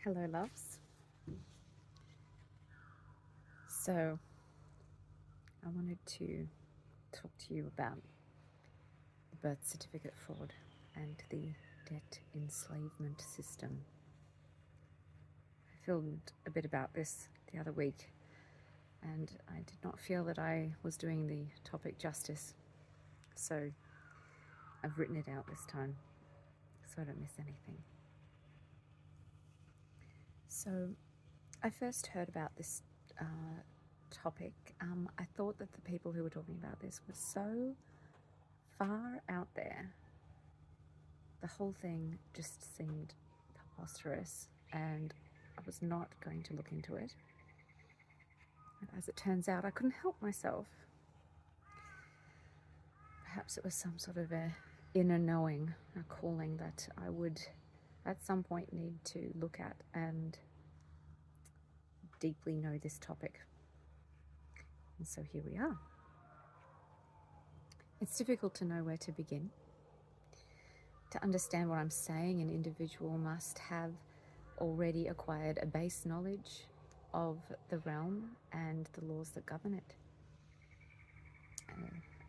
Hello, loves. So, I wanted to talk to you about the birth certificate fraud and the debt enslavement system. I filmed a bit about this the other week, and I did not feel that I was doing the topic justice. So, I've written it out this time so I don't miss anything. So, I first heard about this topic. I thought that the people who were talking about this were so far out there. The whole thing just seemed preposterous, and I was not going to look into it. And as it turns out, I couldn't help myself. Perhaps it was some sort of a inner knowing, a calling that I would at some point need to look at and deeply know this topic. And so here we are. It's difficult to know where to begin. To understand what I'm saying, an individual must have already acquired a base knowledge of the realm and the laws that govern it,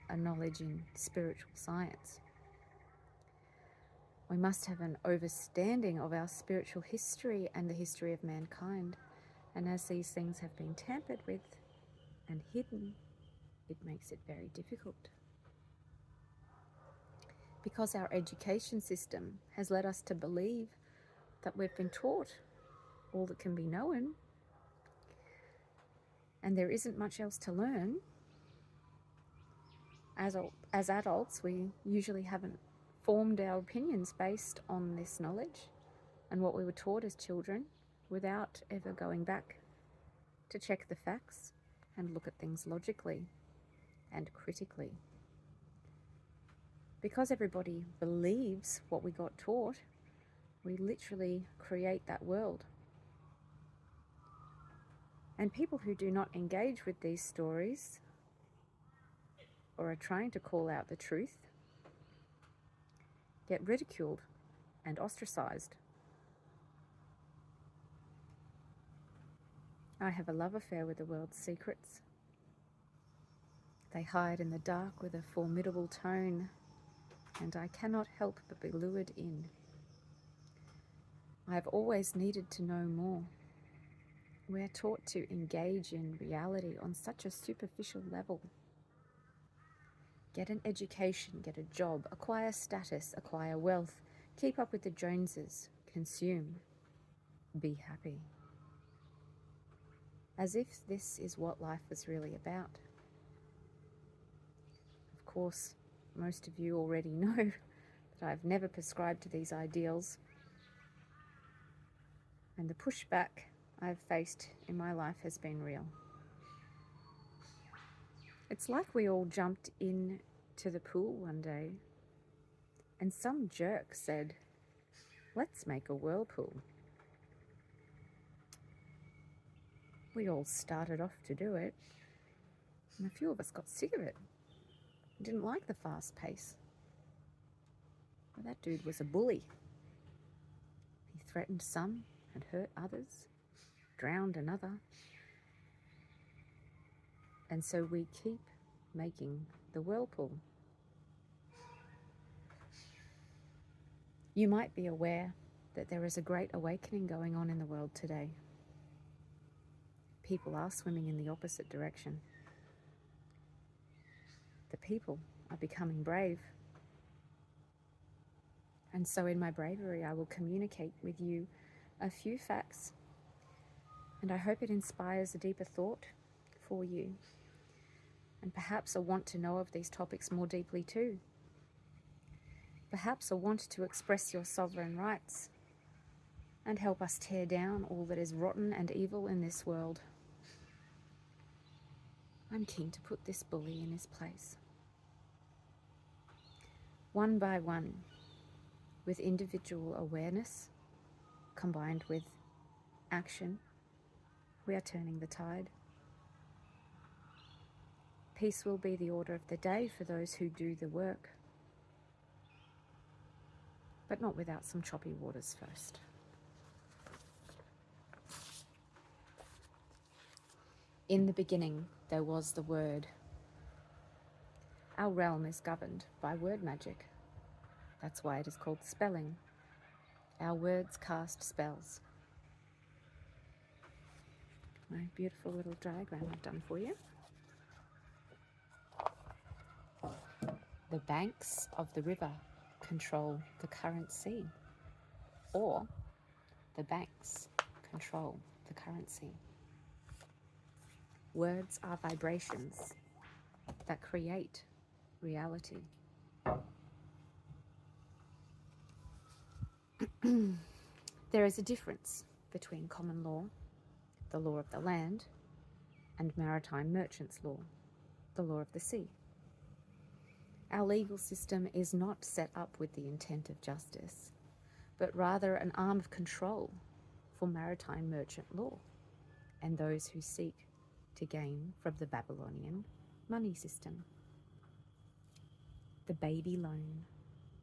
a knowledge in spiritual science. We must have an understanding of our spiritual history and the history of mankind, and as these things have been tampered with and hidden, it makes it very difficult. Because our education system has led us to believe that we've been taught all that can be known, and there isn't much else to learn. As adults, we usually haven't formed our opinions based on this knowledge and what we were taught as children without ever going back to check the facts and look at things logically and critically. Because everybody believes what we got taught, we literally create that world. And people who do not engage with these stories or are trying to call out the truth get ridiculed and ostracized. I have a love affair with the world's secrets. They hide in the dark with a formidable tone, and I cannot help but be lured in. I have always needed to know more. We are taught to engage in reality on such a superficial level. Get an education, get a job, acquire status, acquire wealth, keep up with the Joneses, consume, be happy. As if this is what life is really about. Of course, most of you already know that I've never prescribed to these ideals, and the pushback I've faced in my life has been real. It's like we all jumped into the pool one day and some jerk said, "Let's make a whirlpool." We all started off to do it, and a few of us got sick of it. Didn't like the fast pace. But that dude was a bully. He threatened some and hurt others, drowned another. And so we keep making the whirlpool. You might be aware that there is a great awakening going on in the world today. People are swimming in the opposite direction. The people are becoming brave. And so in my bravery, I will communicate with you a few facts, and I hope it inspires a deeper thought for you, and perhaps a want to know of these topics more deeply too. Perhaps a want to express your sovereign rights and help us tear down all that is rotten and evil in this world. I'm keen to put this bully in his place. One by one, with individual awareness combined with action, we are turning the tide. Peace will be the order of the day for those who do the work, but not without some choppy waters first. In the beginning, there was the Word. Our realm is governed by word magic. That's why it is called spelling. Our words cast spells. My beautiful little diagram I've done for you. The banks of the river control the current sea, or the banks control the current sea. Words are vibrations that create reality. There is a difference between common law, the law of the land, and maritime merchants' law, the law of the sea. Our legal system is not set up with the intent of justice, but rather an arm of control for maritime merchant law and those who seek to gain from the Babylonian money system. The baby loan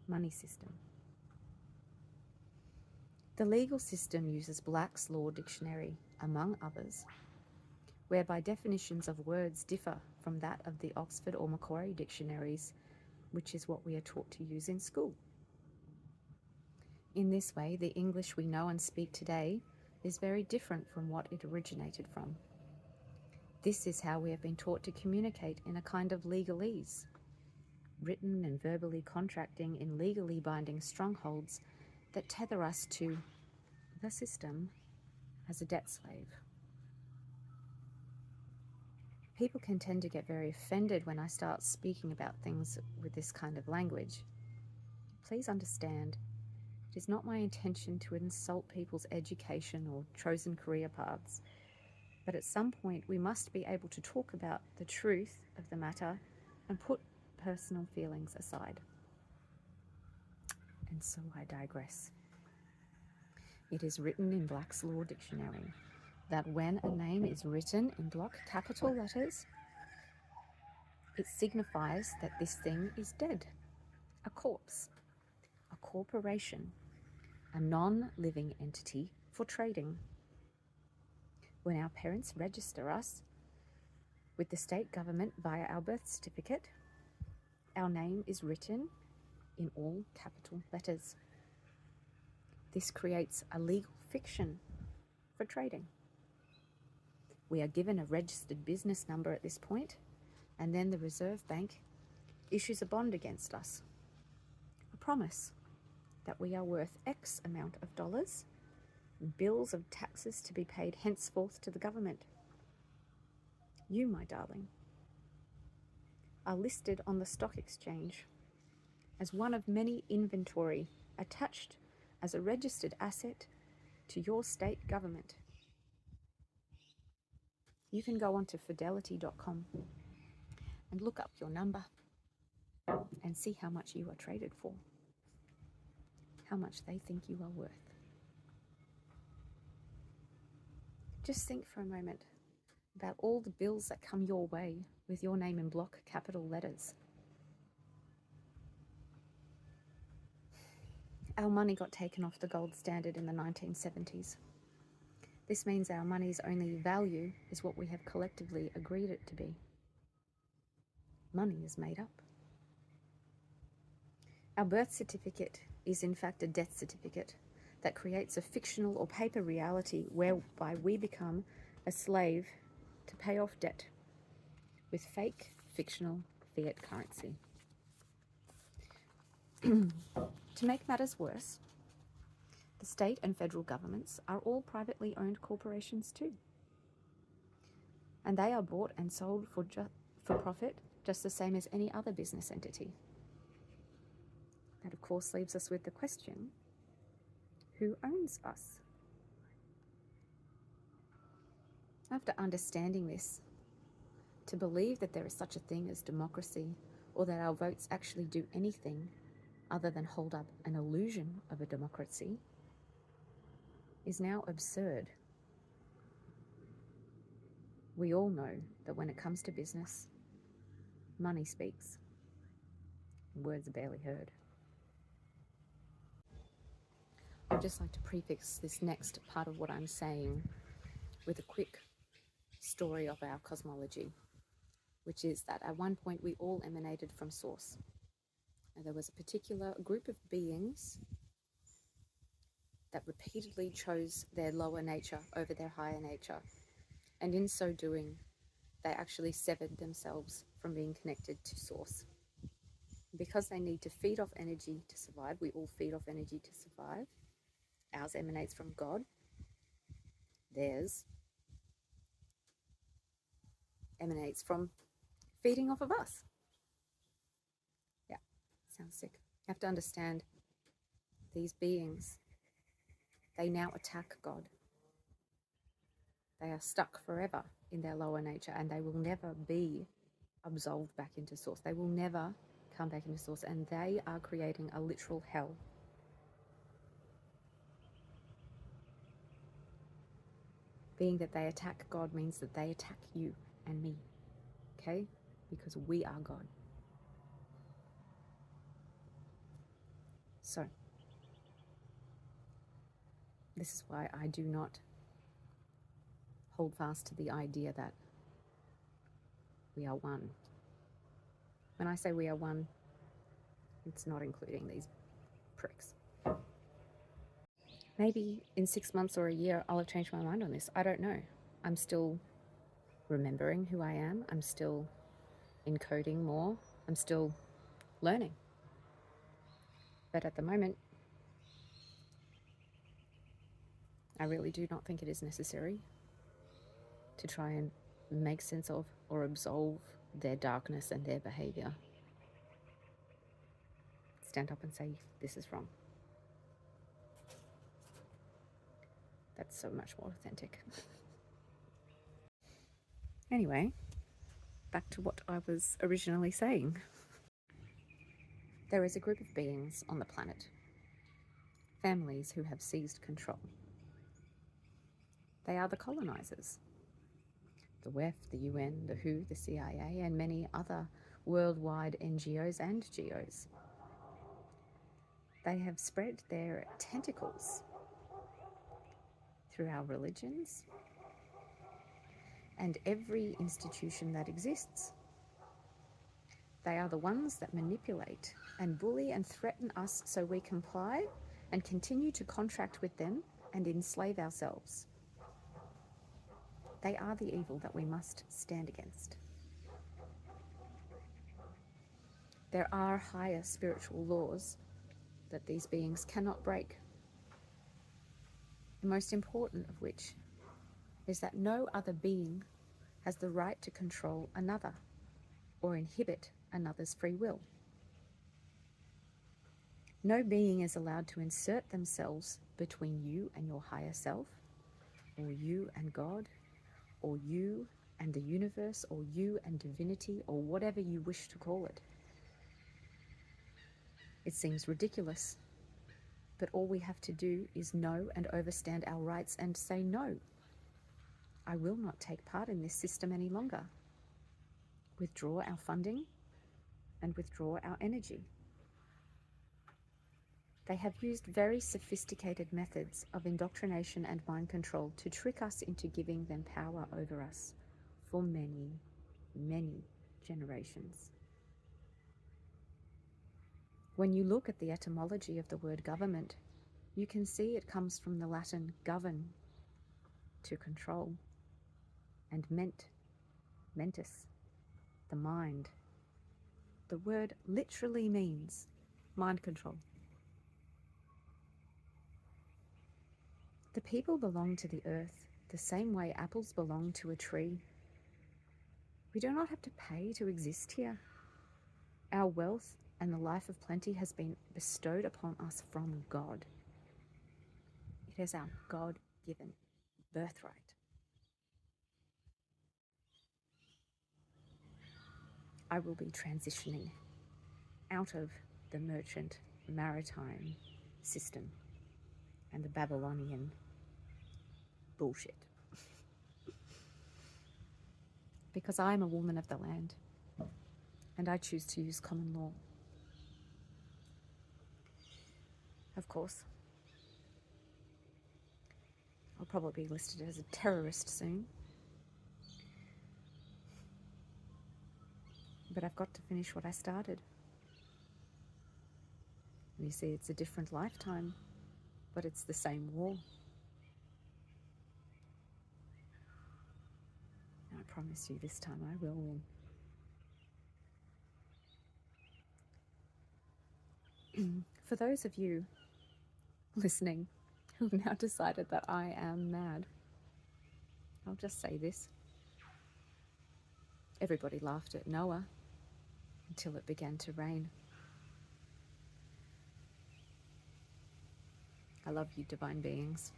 money system. The legal system uses Black's Law Dictionary, among others, whereby definitions of words differ from that of the Oxford or Macquarie dictionaries, which is what we are taught to use in school. In this way, the English we know and speak today is very different from what it originated from. This is how we have been taught to communicate in a kind of legalese, written and verbally contracting in legally binding strongholds that tether us to the system as a debt slave. People can tend to get very offended when I start speaking about things with this kind of language. Please understand, it is not my intention to insult people's education or chosen career paths, but at some point we must be able to talk about the truth of the matter and put personal feelings aside. And so I digress. It is written in Black's Law Dictionary that when a name is written in block capital letters, it signifies that this thing is dead, a corpse, a corporation, a non-living entity for trading. When our parents register us with the state government via our birth certificate, our name is written in all capital letters. This creates a legal fiction for trading. We are given a registered business number at this point, and then the Reserve Bank issues a bond against us, a promise that we are worth X amount of dollars, bills of taxes to be paid henceforth to the government. You, my darling, are listed on the stock exchange as one of many inventory attached as a registered asset to your state government. You can go onto fidelity.com and look up your number and see how much you are traded for, how much they think you are worth. Just think for a moment about all the bills that come your way with your name in block capital letters. Our money got taken off the gold standard in the 1970s. This means our money's only value is what we have collectively agreed it to be. Money is made up. Our birth certificate is in fact a death certificate that creates a fictional or paper reality whereby we become a slave to pay off debt with fake, fictional fiat currency. To make matters worse, the state and federal governments are all privately owned corporations too. And they are bought and sold for profit just the same as any other business entity. That of course leaves us with the question, who owns us? After understanding this, to believe that there is such a thing as democracy or that our votes actually do anything other than hold up an illusion of a democracy is now absurd. We all know that when it comes to business, money speaks. Words are barely heard. I'd just like to prefix this next part of what I'm saying with a quick story of our cosmology, which is that at one point we all emanated from Source. And there was a particular group of beings that repeatedly chose their lower nature over their higher nature. And in so doing, they actually severed themselves from being connected to Source. Because they need to feed off energy to survive, we all feed off energy to survive. Ours emanates from God. Theirs emanates from feeding off of us. Yeah, sounds sick. You have to understand these beings, they now attack God. They are stuck forever in their lower nature, and they will never be absolved back into Source. They will never come back into Source, and they are creating a literal hell. Being that they attack God means that they attack you and me, okay? Because we are God. So, this is why I do not hold fast to the idea that we are one. When I say we are one, it's not including these pricks. Maybe in 6 months or a year, I'll have changed my mind on this. I don't know. I'm still remembering who I am. I'm still encoding more. I'm still learning. But at the moment, I really do not think it is necessary to try and make sense of or absolve their darkness and their behavior. Stand up and say, this is wrong. That's so much more authentic. Anyway, back to what I was originally saying. There is a group of beings on the planet, families who have seized control. They are the colonizers. The WEF, the UN, the WHO, the CIA, and many other worldwide NGOs and GOs. They have spread their tentacles through our religions and every institution that exists. They are the ones that manipulate and bully and threaten us so we comply and continue to contract with them and enslave ourselves. They are the evil that we must stand against. There are higher spiritual laws that these beings cannot break. The most important of which is that no other being has the right to control another or inhibit another's free will. No being is allowed to insert themselves between you and your higher self, or you and God, or you and the universe, or you and divinity, or whatever you wish to call it. It seems ridiculous, but all we have to do is know and overstand our rights and say no. I will not take part in this system any longer. Withdraw our funding and withdraw our energy. They have used very sophisticated methods of indoctrination and mind control to trick us into giving them power over us for many, many generations. When you look at the etymology of the word government, you can see it comes from the Latin govern, to control, and mentis, the mind. The word literally means mind control. The people belong to the earth the same way apples belong to a tree. We do not have to pay to exist here. Our wealth and the life of plenty has been bestowed upon us from God. It is our God-given birthright. I will be transitioning out of the merchant maritime system and the Babylonian bullshit. Because I am a woman of the land and I choose to use common law. Of course, I'll probably be listed as a terrorist soon, But I've got to finish what I started. You see, it's a different lifetime, but it's the same war. And I promise you this time I will win. For those of you listening who've now decided that I am mad, I'll just say this. Everybody laughed at Noah until it began to rain. I love you, divine beings.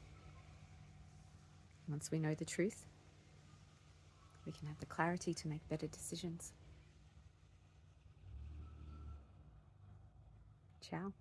Once we know the truth, we can have the clarity to make better decisions. Ciao.